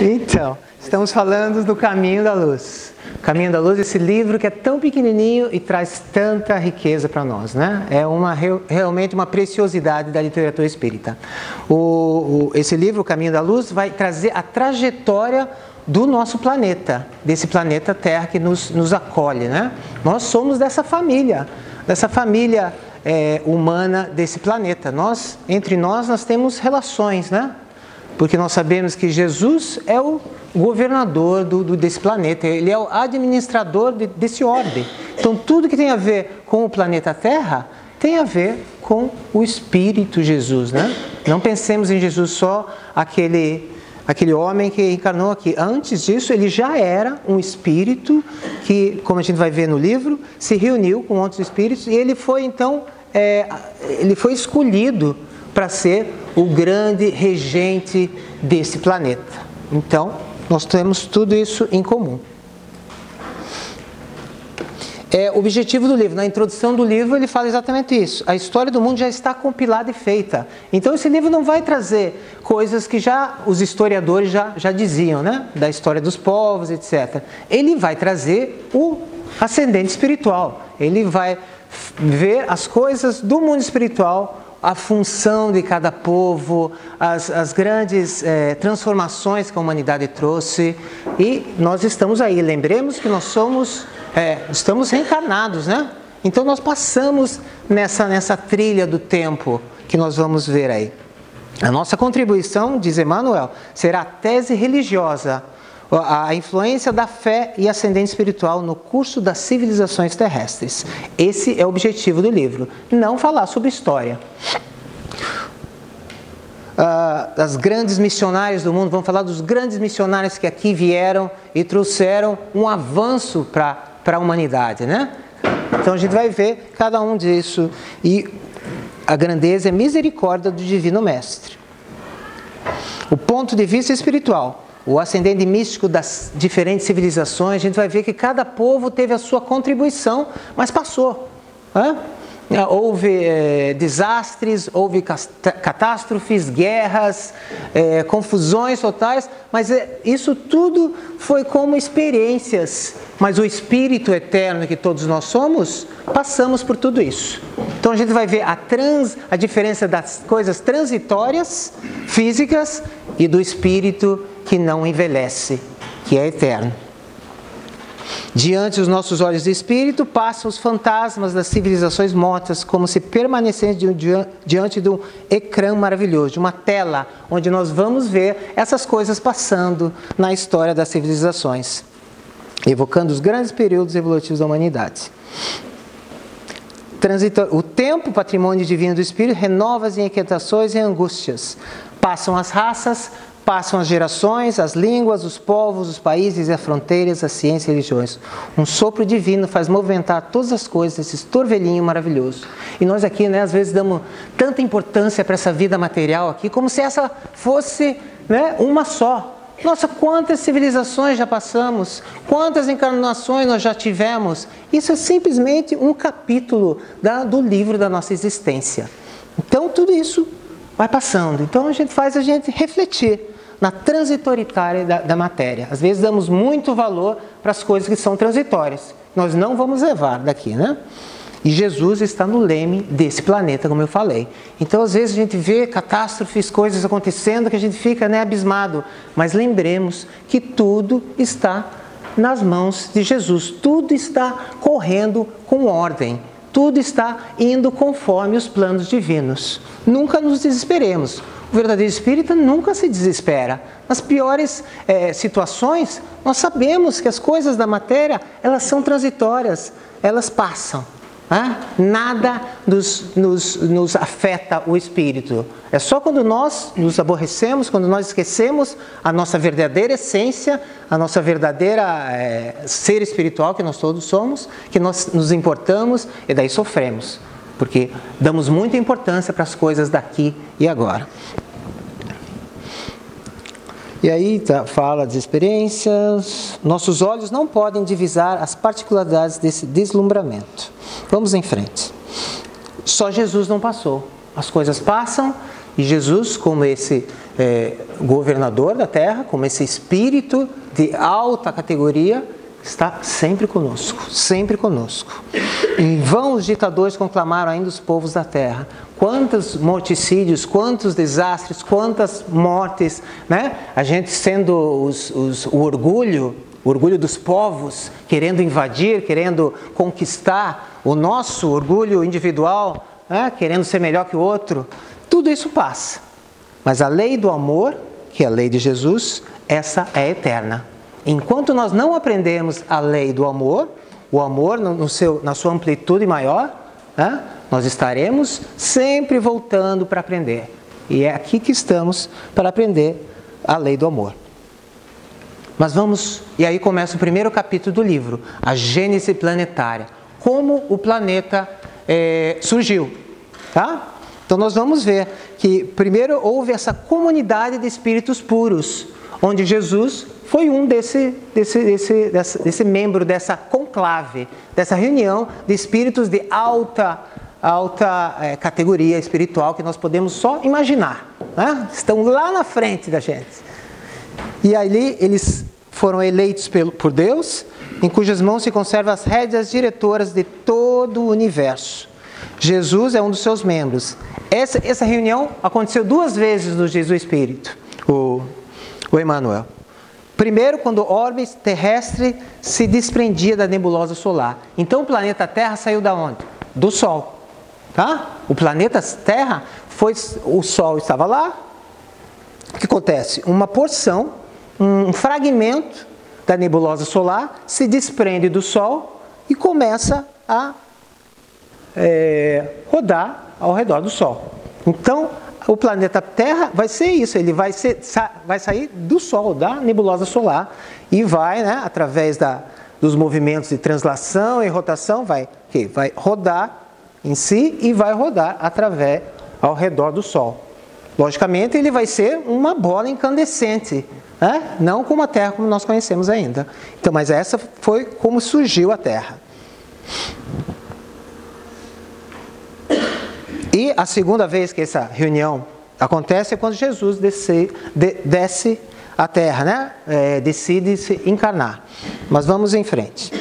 Então, estamos falando do Caminho da Luz. Caminho da Luz, esse livro que é tão pequenininho e traz tanta riqueza para nós, né? É realmente uma preciosidade da literatura espírita. Esse livro, o Caminho da Luz, vai trazer a trajetória do nosso planeta, desse planeta Terra que nos acolhe, né? Nós somos dessa família humana desse planeta. Entre nós temos relações, né? Porque nós sabemos que Jesus é o governador desse planeta, ele é o administrador desse ordem. Então tudo que tem a ver com o planeta Terra tem a ver com o Espírito Jesus, né? Não pensemos em Jesus só aquele homem que encarnou aqui. Antes disso, ele já era um espírito que, como a gente vai ver no livro, se reuniu com outros espíritos e ele foi então, ele foi escolhido para ser o grande regente desse planeta. Então, nós temos tudo isso em comum. O objetivo do livro, na introdução do livro, ele fala exatamente isso. A história do mundo já está compilada e feita. Então, esse livro não vai trazer coisas que já os historiadores já diziam, né? Da história dos povos, etc. Ele vai trazer o ascendente espiritual. Ele vai ver as coisas do mundo espiritual, a função de cada povo, as grandes transformações que a humanidade trouxe. E nós estamos aí. Lembremos que nós estamos reencarnados, né? Então nós passamos nessa trilha do tempo que nós vamos ver aí. A nossa contribuição, diz Emmanuel, será a tese religiosa, a influência da fé e ascendente espiritual no curso das civilizações terrestres. Esse é o objetivo do livro, não falar sobre história. As grandes missionárias do mundo, vamos falar dos grandes missionários que aqui vieram e trouxeram um avanço para a humanidade, né? Então a gente vai ver cada um disso e a grandeza e misericórdia do Divino Mestre. O ponto de vista espiritual, o ascendente místico das diferentes civilizações, a gente vai ver que cada povo teve a sua contribuição, mas passou. Houve desastres, houve catástrofes, guerras, confusões totais, mas isso tudo foi como experiências. Mas o Espírito eterno que todos nós somos, passamos por tudo isso. Então a gente vai ver a diferença das coisas transitórias, físicas, e do Espírito que não envelhece, que é eterno. Diante dos nossos olhos de espírito, passam os fantasmas das civilizações mortas, como se permanecessem diante de um ecrã maravilhoso, de uma tela, onde nós vamos ver essas coisas passando na história das civilizações, evocando os grandes períodos evolutivos da humanidade. O tempo, patrimônio divino do Espírito, renova as inquietações e angústias. Passam as raças, passam as gerações, as línguas, os povos, os países e as fronteiras, as ciências e religiões. Um sopro divino faz movimentar todas as coisas, esse torvelinho maravilhoso. E nós aqui, né, às vezes damos tanta importância para essa vida material aqui, como se essa fosse, né, uma só. Nossa, quantas civilizações já passamos, quantas encarnações nós já tivemos. Isso é simplesmente um capítulo do livro da nossa existência. Então, tudo isso vai passando. Então, a gente refletir na transitoriedade da matéria. Às vezes, damos muito valor para as coisas que são transitórias. Nós não vamos levar daqui, né? E Jesus está no leme desse planeta, como eu falei. Então, às vezes, a gente vê catástrofes, coisas acontecendo que a gente fica, né, abismado. Mas lembremos que tudo está nas mãos de Jesus. Tudo está correndo com ordem. Tudo está indo conforme os planos divinos. Nunca nos desesperemos. O verdadeiro espírita nunca se desespera. Nas piores situações, nós sabemos que as coisas da matéria, elas são transitórias, elas passam. Nada nos afeta o espírito. É só quando nós nos aborrecemos, quando nós esquecemos a nossa verdadeira essência, a nossa verdadeira ser espiritual que nós todos somos, que nós nos importamos e daí sofremos, porque damos muita importância para as coisas daqui e agora. E aí fala das experiências. Nossos olhos não podem divisar as particularidades desse deslumbramento. Vamos em frente. Só Jesus não passou. As coisas passam E Jesus, como esse governador da terra, como esse espírito de alta categoria, está sempre conosco, sempre conosco. Em vão os ditadores conclamaram ainda os povos da terra. Quantos morticídios, quantos desastres, quantas mortes, né? A gente sendo o orgulho dos povos, querendo invadir, querendo conquistar o nosso orgulho individual, né? Querendo ser melhor que o outro. Tudo isso passa. Mas a lei do amor, que é a lei de Jesus, essa é eterna. Enquanto nós não aprendemos a lei do amor, o amor na sua amplitude maior, né, nós estaremos sempre voltando para aprender. E é aqui que estamos para aprender a lei do amor. Mas vamos, e aí começa o primeiro capítulo do livro, a Gênese planetária. Como o planeta surgiu, tá? Então nós vamos ver que primeiro houve essa comunidade de espíritos puros, onde Jesus foi um desse membro dessa conclave, dessa reunião de espíritos de alta categoria espiritual que nós podemos só imaginar, né? Estão lá na frente da gente. E ali eles foram eleitos por Deus, em cujas mãos se conservam as rédeas diretoras de todo o universo. Jesus é um dos seus membros. Essa reunião aconteceu 2 vezes no Jesus Espírito, o Emmanuel. Primeiro, quando o orbe terrestre se desprendia da nebulosa solar. Então o planeta Terra saiu da onde? Do Sol. Tá? O planeta Terra, o Sol estava lá. O que acontece? Uma porção, um fragmento da nebulosa solar se desprende do Sol e começa a rodar ao redor do Sol. Então, o planeta Terra vai ser isso, ele vai sair do Sol, da nebulosa solar, e vai, né, através dos movimentos de translação e rotação, vai rodar em si e vai rodar ao redor do Sol. Logicamente, ele vai ser uma bola incandescente, né? Não como a Terra como nós conhecemos ainda. Então, mas essa foi como surgiu a Terra. E a segunda vez que essa reunião acontece é quando Jesus desce à Terra, né? Decide se encarnar. Mas vamos em frente.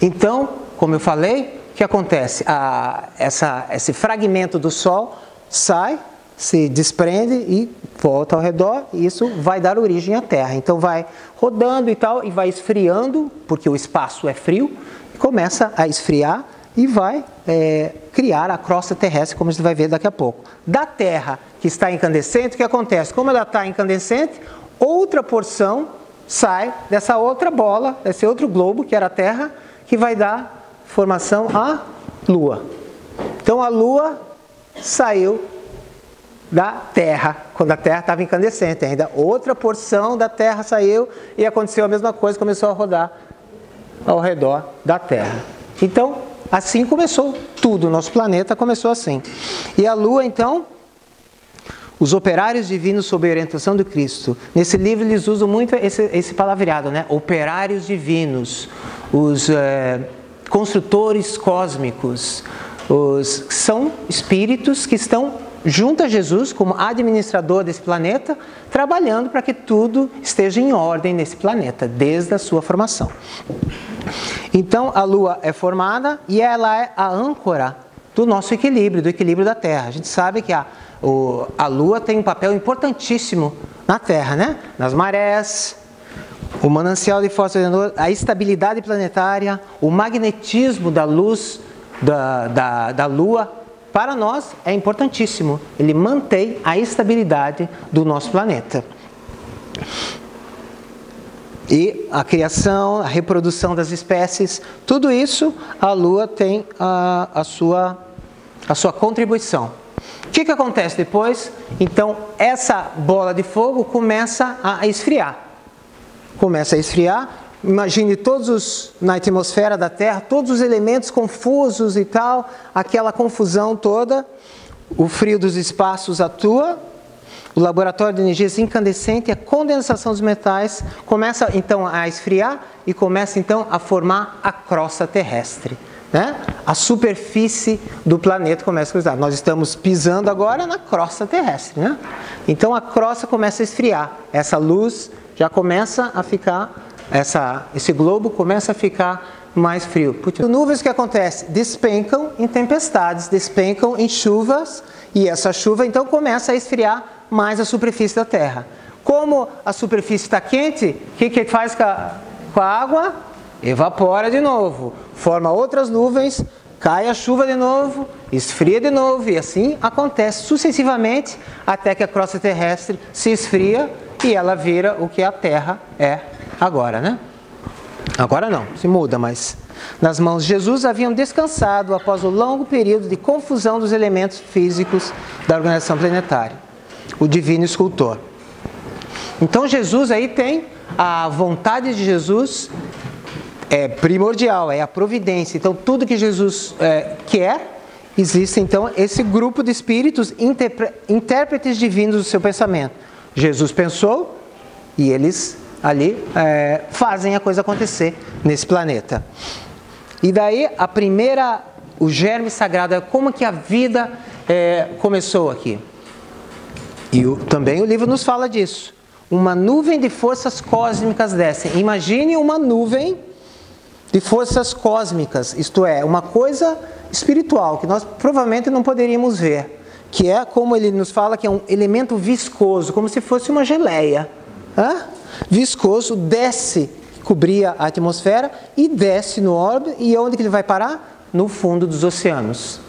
Então, como eu falei, o que acontece? Esse fragmento do Sol sai, se desprende e volta ao redor, e isso vai dar origem à Terra. Então vai rodando e tal, e vai esfriando, porque o espaço é frio, e começa a esfriar e vai criar a crosta terrestre, como a gente vai ver daqui a pouco. Da Terra, que está incandescente, o que acontece? Como ela está incandescente, outra porção sai dessa outra bola, desse outro globo, que era a Terra, que vai dar formação à Lua. Então a Lua saiu da Terra, quando a Terra estava incandescente ainda. Outra porção da Terra saiu e aconteceu a mesma coisa, começou a rodar ao redor da Terra. Então, assim começou tudo, nosso planeta começou assim. E a Lua, então, os operários divinos sob a orientação do Cristo. Nesse livro eles usam muito esse palavreado, né? Operários divinos, os construtores cósmicos, são espíritos que estão junto a Jesus como administrador desse planeta, trabalhando para que tudo esteja em ordem nesse planeta, desde a sua formação. Então a Lua é formada e ela é a âncora do nosso equilíbrio, do equilíbrio da Terra. A gente sabe que a Lua tem um papel importantíssimo na Terra, né? Nas marés, o manancial de fósforo, a estabilidade planetária, o magnetismo da luz da Lua, para nós é importantíssimo. Ele mantém a estabilidade do nosso planeta. E a criação, a reprodução das espécies, tudo isso a Lua tem a sua contribuição. O que acontece depois? Então, essa bola de fogo começa a esfriar. Começa a esfriar. Imagine todos na atmosfera da Terra, todos os elementos confusos e tal, aquela confusão toda. O frio dos espaços atua. O laboratório de energias incandescente, a condensação dos metais, começa então a esfriar e começa então a formar a crosta terrestre. né, a superfície do planeta começa a cruzar. Nós estamos pisando agora na crosta terrestre, né? Então a crosta começa a esfriar. Essa luz já começa a ficar, esse globo começa a ficar mais frio. As nuvens, que acontece? Despencam em tempestades, despencam em chuvas, e essa chuva então começa a esfriar mais a superfície da Terra. Como a superfície está quente, o que faz com a água? Evapora de novo, forma outras nuvens, cai a chuva de novo, esfria de novo, e assim acontece sucessivamente até que a crosta terrestre se esfria e ela vira o que a Terra é agora, né? Agora não, se muda, mas nas mãos de Jesus haviam descansado após o longo período de confusão dos elementos físicos da organização planetária, o divino escultor. Então Jesus aí tem a vontade de Jesus, é primordial, é a providência. Então tudo que Jesus quer, existe então esse grupo de espíritos intérpretes divinos do seu pensamento. Jesus pensou e eles ali fazem a coisa acontecer nesse planeta. E daí o germe sagrado é como que a vida começou aqui. E também o livro nos fala disso. Uma nuvem de forças cósmicas desce. Imagine uma nuvem de forças cósmicas, isto é, uma coisa espiritual que nós provavelmente não poderíamos ver, que é, como ele nos fala, que é um elemento viscoso, como se fosse uma geleia. Viscoso, desce, cobria a atmosfera e desce no orbe. E onde que ele vai parar? No fundo dos oceanos.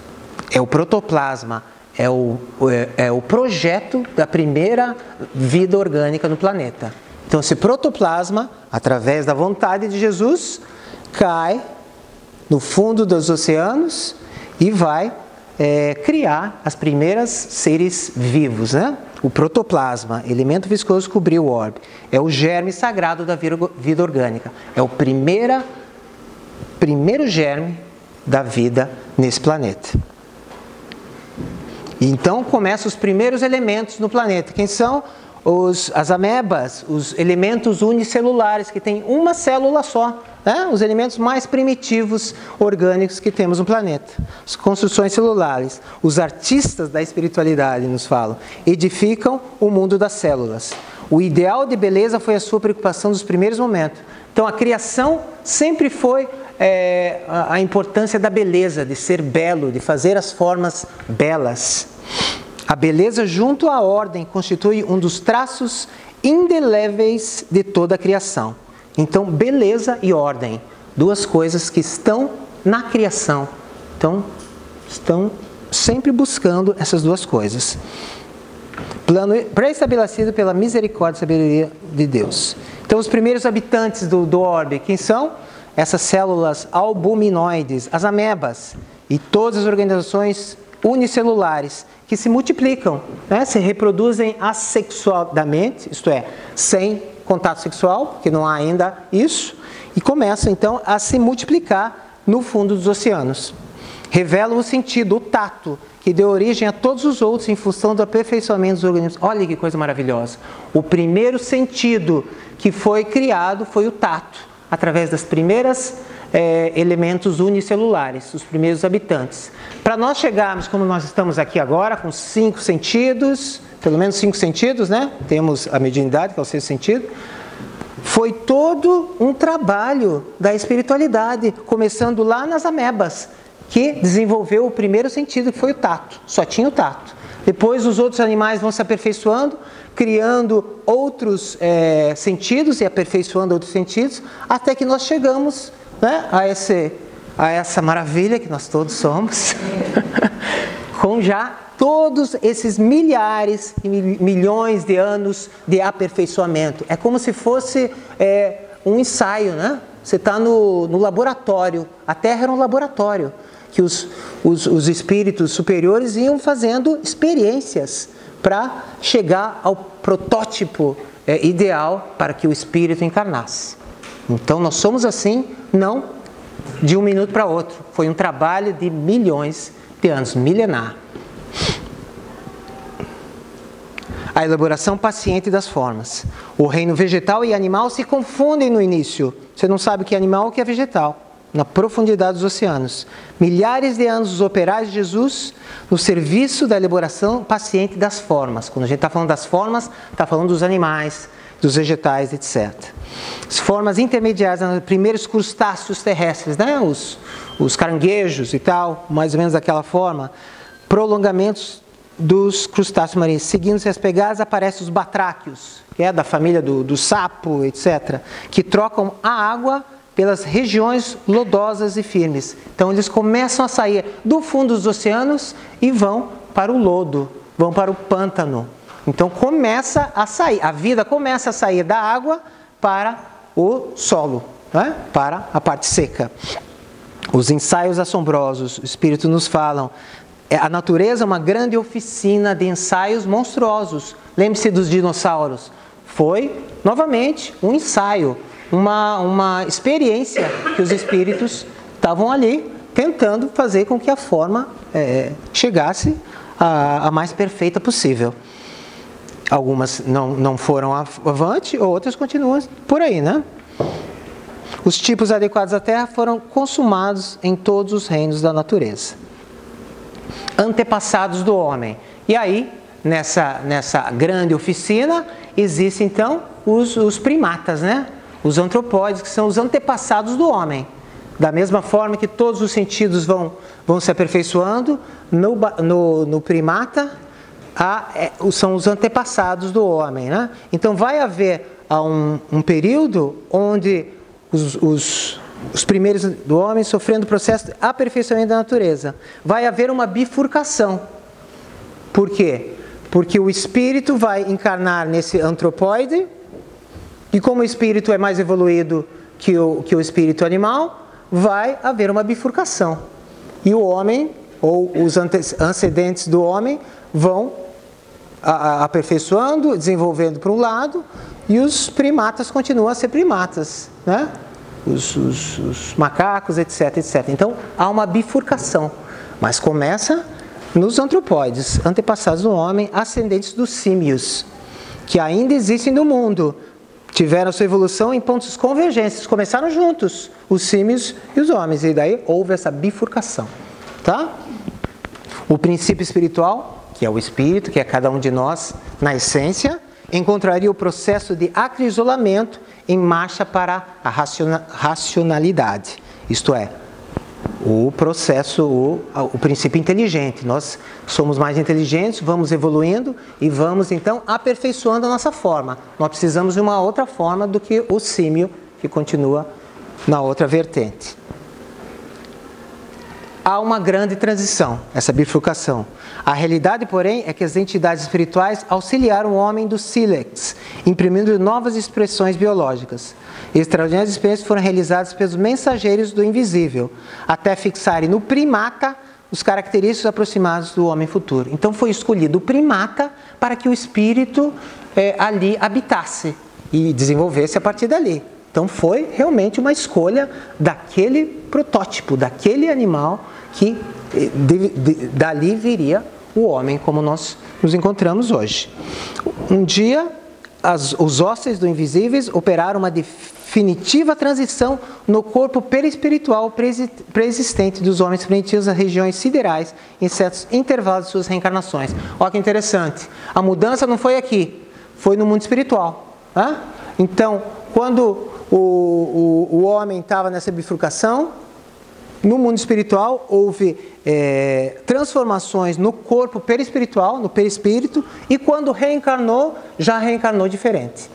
É o protoplasma, é o projeto da primeira vida orgânica no planeta. Então esse protoplasma, através da vontade de Jesus, cai no fundo dos oceanos e vai criar as primeiras seres vivos, né? O protoplasma, elemento viscoso, cobriu o orbe. É o germe sagrado da vida orgânica. É o primeiro germe da vida nesse planeta. E então começam os primeiros elementos no planeta. Quem são? As amebas, os elementos unicelulares, que têm uma célula só. Os elementos mais primitivos orgânicos que temos no planeta. As construções celulares. Os artistas da espiritualidade nos falam. Edificam o mundo das células. O ideal de beleza foi a sua preocupação dos primeiros momentos. Então a criação sempre foi a importância da beleza, de ser belo, de fazer as formas belas. A beleza junto à ordem constitui um dos traços indeléveis de toda a criação. Então, beleza e ordem, duas coisas que estão na criação. Então, estão sempre buscando essas duas coisas. Plano pré-estabelecido pela misericórdia e sabedoria de Deus. Então, os primeiros habitantes do orbe, quem são? Essas células albuminoides, as amebas e todas as organizações unicelulares que se multiplicam, né? Se reproduzem assexuadamente, isto é, sem contato sexual, porque não há ainda isso, e começam então a se multiplicar no fundo dos oceanos. Revelam o sentido, o tato, que deu origem a todos os outros em função do aperfeiçoamento dos organismos. Olha que coisa maravilhosa. O primeiro sentido que foi criado foi o tato, através das primeiras elementos unicelulares, os primeiros habitantes. Para nós chegarmos como nós estamos aqui agora, com 5 sentidos, pelo menos 5 sentidos, né? Temos a mediunidade, que é o 6º sentido. Foi todo um trabalho da espiritualidade, começando lá nas amebas, que desenvolveu o primeiro sentido, que foi o tato. Só tinha o tato. Depois os outros animais vão se aperfeiçoando, criando outros sentidos e aperfeiçoando outros sentidos, até que nós chegamos, né, a essa maravilha que nós todos somos, com já todos esses milhares e milhões de anos de aperfeiçoamento. É como se fosse um ensaio, né? Você está no laboratório. A Terra era um laboratório, que os espíritos superiores iam fazendo experiências para chegar ao protótipo ideal para que o espírito encarnasse. Então nós somos assim, não de um minuto para outro. Foi um trabalho de milhões de anos, milenar. A elaboração paciente das formas. O reino vegetal e animal se confundem no início. Você não sabe o que é animal e o que é vegetal. na profundidade dos oceanos. Milhares de anos os operários de Jesus no serviço da elaboração paciente das formas. Quando a gente está falando das formas, está falando dos animais, dos vegetais, etc. As formas intermediárias, os primeiros crustáceos terrestres, né? Os caranguejos e tal, mais ou menos daquela forma. Prolongamentos dos crustáceos marinhos. Seguindo-se as pegadas, aparecem os batráquios, que é da família do sapo, etc., que trocam a água pelas regiões lodosas e firmes. Então eles começam a sair do fundo dos oceanos e vão para o lodo, vão para o pântano. Então começa a sair, a vida começa a sair da água para o solo, né? Para a parte seca. Os ensaios assombrosos, o Espírito nos falam, a natureza é uma grande oficina de ensaios monstruosos. Lembre-se dos dinossauros. Foi, novamente, um ensaio, uma experiência que os espíritos estavam ali tentando fazer com que a forma chegasse a mais perfeita possível. Algumas não foram avante, outras continuam por aí, né? Os tipos adequados à Terra foram consumados em todos os reinos da natureza. Antepassados do homem. E aí, nessa grande oficina, existem então os primatas, né? Os antropóides, que são os antepassados do homem. Da mesma forma que todos os sentidos vão se aperfeiçoando, no primata são os antepassados do homem, né? Então vai haver um período onde os primeiros do homem sofrendo o processo de aperfeiçoamento da natureza. Vai haver uma bifurcação. Por quê? Porque o espírito vai encarnar nesse antropóide, e como o espírito é mais evoluído que o espírito animal, vai haver uma bifurcação. E o homem, ou os antecedentes do homem, vão aperfeiçoando, desenvolvendo para um lado, e os primatas continuam a ser primatas, né? Os macacos, etc, etc. Então, há uma bifurcação, mas começa nos antropóides, antepassados do homem, ascendentes dos símios, que ainda existem no mundo, tiveram sua evolução em pontos convergentes, começaram juntos, os símios e os homens, e daí houve essa bifurcação, tá? O princípio espiritual, que é o espírito, que é cada um de nós na essência, encontraria o processo de acrisolamento em marcha para a racionalidade, isto é, o processo, o princípio inteligente. Nós somos mais inteligentes, vamos evoluindo e vamos então aperfeiçoando a nossa forma. Nós precisamos de uma outra forma do que o símio, que continua na outra vertente. Há uma grande transição, essa bifurcação. A realidade, porém, é que as entidades espirituais auxiliaram o homem do sílex, imprimindo novas expressões biológicas. Extraordinárias experiências foram realizadas pelos mensageiros do invisível, até fixarem no primata os característicos aproximados do homem futuro. Então foi escolhido o primata para que o espírito ali habitasse e desenvolvesse a partir dali. Então foi realmente uma escolha daquele protótipo, daquele animal que dali viria o homem como nós nos encontramos hoje. Um dia, os hóspedes do invisíveis operaram uma definitiva transição no corpo perispiritual pré-existente dos homens primitivos nas regiões siderais em certos intervalos de suas reencarnações. Olha que interessante, a mudança não foi aqui, foi no mundo espiritual. Né? Então, quando o homem estava nessa bifurcação, no mundo espiritual houve transformações no corpo perispiritual, no perispírito, e quando reencarnou, já reencarnou diferente.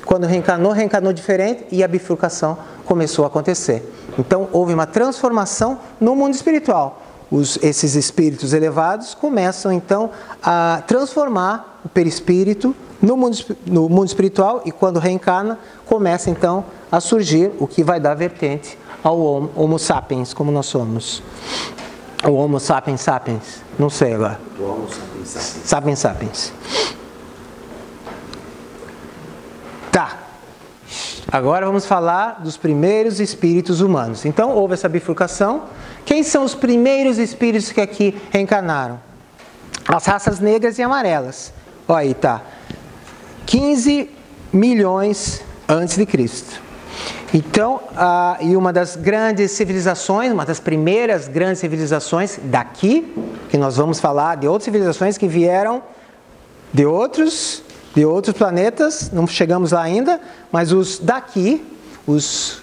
Quando reencarnou diferente e a bifurcação começou a acontecer. Então houve uma transformação no mundo espiritual. Esses espíritos elevados começam então a transformar o perispírito no mundo espiritual, e quando reencarna, começa então a surgir o que vai dar vertente ao Homo sapiens, como nós somos. O Homo sapiens sapiens, não sei agora. O Homo sapiens sapiens. Sapiens sapiens. Tá. Agora vamos falar dos primeiros espíritos humanos. Então houve essa bifurcação. Quem são os primeiros espíritos que aqui reencarnaram? As raças negras e amarelas. Olha aí, tá. 15 milhões antes de Cristo. Então, e uma das grandes civilizações, uma das primeiras grandes civilizações daqui, que nós vamos falar de outras civilizações que vieram de outros planetas, não chegamos lá ainda, mas os daqui, os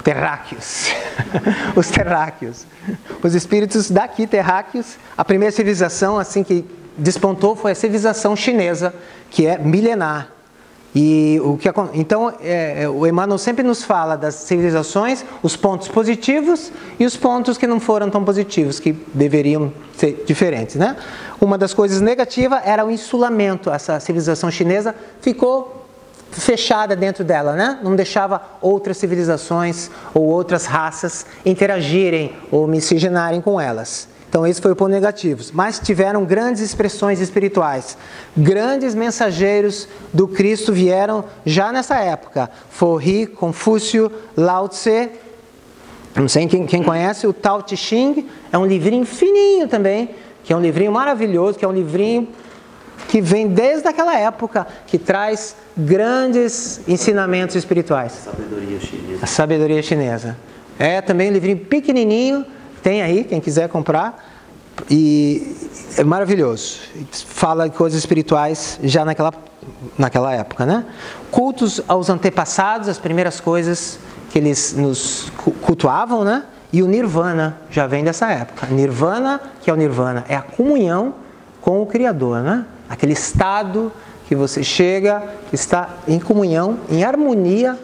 terráqueos, os terráqueos, os espíritos daqui terráqueos, a primeira civilização assim que despontou foi a civilização chinesa, que é milenar. E então, o Emmanuel sempre nos fala das civilizações, os pontos positivos e os pontos que não foram tão positivos, que deveriam ser diferentes, né? Uma das coisas negativas era o insulamento. Essa civilização chinesa ficou fechada dentro dela, né? Não deixava outras civilizações ou outras raças interagirem ou miscigenarem com elas. Então, esse foi o ponto negativo. Mas tiveram grandes expressões espirituais. Grandes mensageiros do Cristo vieram já nessa época. Forri, Confúcio, Lao Tse. Não sei quem conhece, o Tao Te Ching. É um livrinho fininho também, que é um livrinho maravilhoso, que é um livrinho que vem desde aquela época, que traz grandes ensinamentos espirituais. Sabedoria chinesa. A sabedoria chinesa. É também um livrinho pequenininho. Tem aí, quem quiser comprar, e é maravilhoso. Fala de coisas espirituais já naquela época, né? Cultos aos antepassados, as primeiras coisas que eles nos cultuavam, né? E o Nirvana já vem dessa época. Nirvana, que é o Nirvana, é a comunhão com o Criador, né? Aquele estado que você chega, que está em comunhão, em harmonia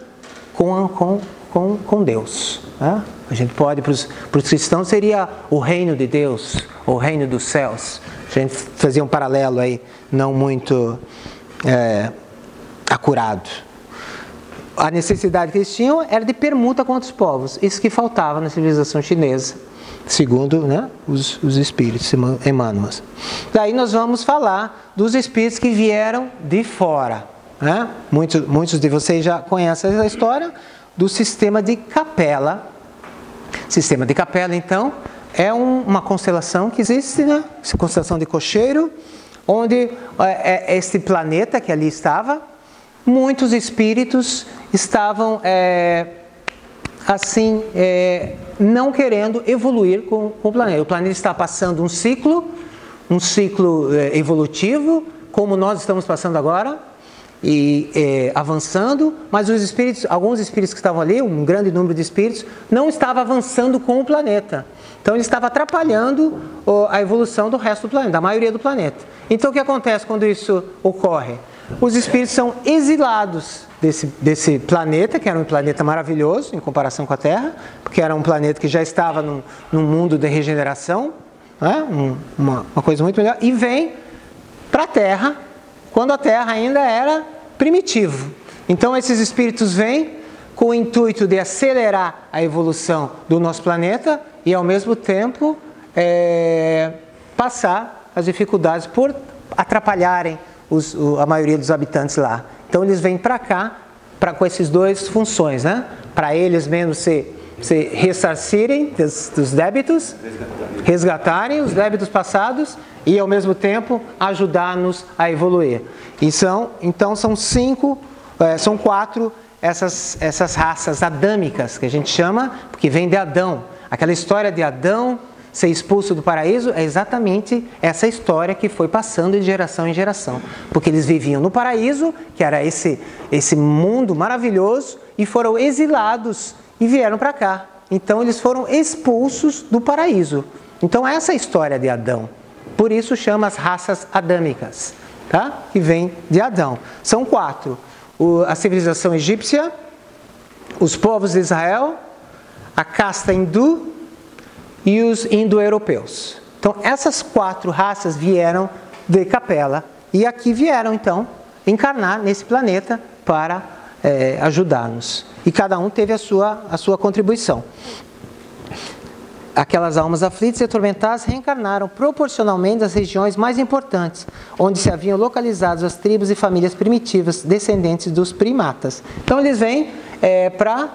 com Deus, né? A gente pode, para os cristãos, seria o reino de Deus, o reino dos céus. A gente fazia um paralelo aí, não muito acurado. A necessidade que eles tinham era de permuta com outros povos. Isso que faltava na civilização chinesa, segundo, né, os espíritos Emmanuel. Daí nós vamos falar dos espíritos que vieram de fora, né? Muitos de vocês já conhecem essa história do sistema de Capela. Sistema de Capela, então, é uma constelação que existe, né? Essa constelação de Cocheiro, onde este planeta que ali estava, muitos espíritos estavam não querendo evoluir com o planeta. O planeta está passando um ciclo evolutivo, como nós estamos passando agora, e avançando, mas alguns espíritos que estavam ali, um grande número de espíritos, não estava avançando com o planeta. Então, ele estava atrapalhando a evolução do resto do planeta, da maioria do planeta. Então, o que acontece quando isso ocorre? Os espíritos são exilados desse planeta, que era um planeta maravilhoso em comparação com a Terra, porque era um planeta que já estava num mundo de regeneração, né? Uma coisa muito melhor, e vem para a Terra, quando a Terra ainda era primitivo. Então, esses espíritos vêm com o intuito de acelerar a evolução do nosso planeta e, ao mesmo tempo, passar as dificuldades por atrapalharem a maioria dos habitantes lá. Então, eles vêm para cá com essas duas funções, né? Para eles mesmos se ressarcirem dos débitos, resgatarem os débitos passados e, ao mesmo tempo, ajudar-nos a evoluir. Então, são 4 essas raças adâmicas, que a gente chama, porque vem de Adão. Aquela história de Adão ser expulso do paraíso é exatamente essa história que foi passando de geração em geração. Porque eles viviam no paraíso, que era esse mundo maravilhoso, e foram exilados e vieram para cá. Então, eles foram expulsos do paraíso. Então, essa é a história de Adão. Por isso chama as raças adâmicas, tá? Que vem de Adão. São 4. A civilização egípcia, os povos de Israel, a casta hindu e os indo-europeus. Então, essas 4 raças vieram de Capela e aqui vieram, então, encarnar nesse planeta para ajudar-nos. E cada um teve a sua contribuição. Aquelas almas aflitas e atormentadas reencarnaram proporcionalmente nas regiões mais importantes, onde se haviam localizado as tribos e famílias primitivas descendentes dos primatas. Então, eles vêm para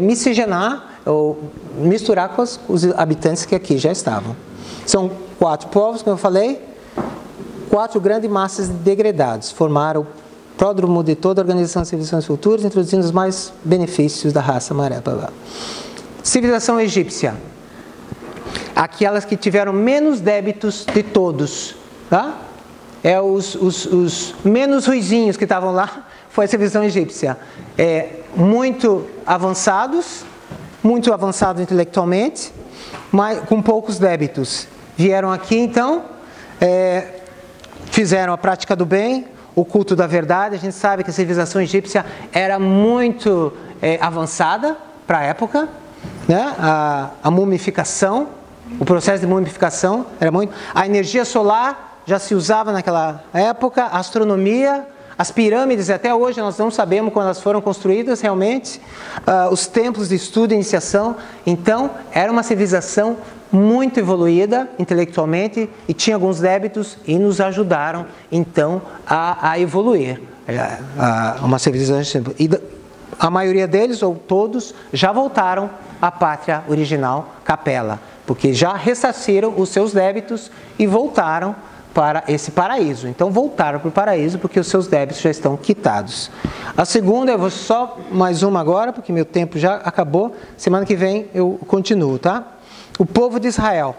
miscigenar ou misturar com os habitantes que aqui já estavam. São 4 povos, como eu falei, 4 grandes massas de degredados. Formaram pródromo de toda a organização de civilizações futuras, introduzindo os mais benefícios da raça amarela. Blá, blá. Civilização egípcia. Aquelas que tiveram menos débitos de todos. Tá? Os menos ruizinhos que estavam lá, foi a civilização egípcia. Muito avançados intelectualmente, mas com poucos débitos. Vieram aqui, então, fizeram a prática do bem, o culto da verdade. A gente sabe que a civilização egípcia era muito avançada para a época, né? A mumificação, o processo de mumificação era muito... A energia solar já se usava naquela época, a astronomia, as pirâmides, até hoje nós não sabemos quando elas foram construídas realmente, os templos de estudo e iniciação. Então, era uma civilização muito evoluída intelectualmente e tinha alguns débitos e nos ajudaram, então, a evoluir. Uma civilização... E a maioria deles, ou todos, já voltaram à pátria original, Capela, porque já ressarciram os seus débitos e voltaram para esse paraíso. Então voltaram para o paraíso porque os seus débitos já estão quitados. A segunda, eu vou só mais uma agora, porque meu tempo já acabou. Semana que vem eu continuo, tá? O povo de Israel.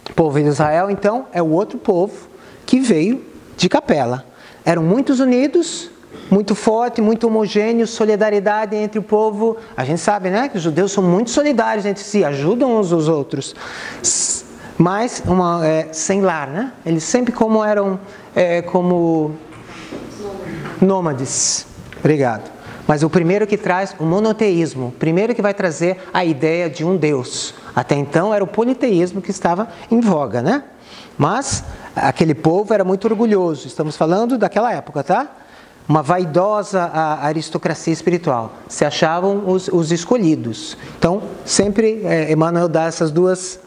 O povo de Israel, então, é o outro povo que veio de Capela. Eram muitos unidos, muito forte, muito homogêneo, solidariedade entre o povo. A gente sabe, né, que os judeus são muito solidários entre si, ajudam uns aos outros. Mas sem lar, né? Eles sempre eram como nômades. Obrigado. Mas o primeiro que traz o monoteísmo, o primeiro que vai trazer a ideia de um Deus. Até então era o politeísmo que estava em voga, né? Mas aquele povo era muito orgulhoso. Estamos falando daquela época, tá? Uma vaidosa aristocracia espiritual. Se achavam os escolhidos. Então, sempre Emmanuel dá essas duas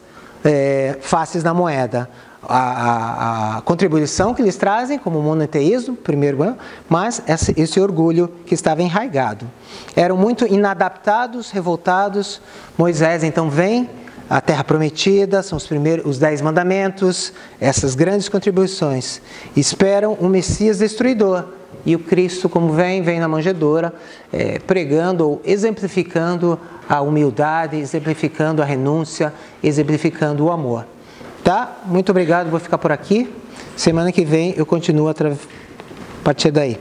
faces da moeda. A contribuição que eles trazem como monoteísmo, primeiro, mas esse orgulho que estava enraizado. Eram muito inadaptados, revoltados. Moisés então vem, a terra prometida, são os 10 mandamentos, essas grandes contribuições. Esperam um Messias destruidor. E o Cristo, como vem na manjedoura, pregando ou exemplificando a humildade, exemplificando a renúncia, exemplificando o amor. Tá? Muito obrigado, vou ficar por aqui. Semana que vem eu continuo a partir daí.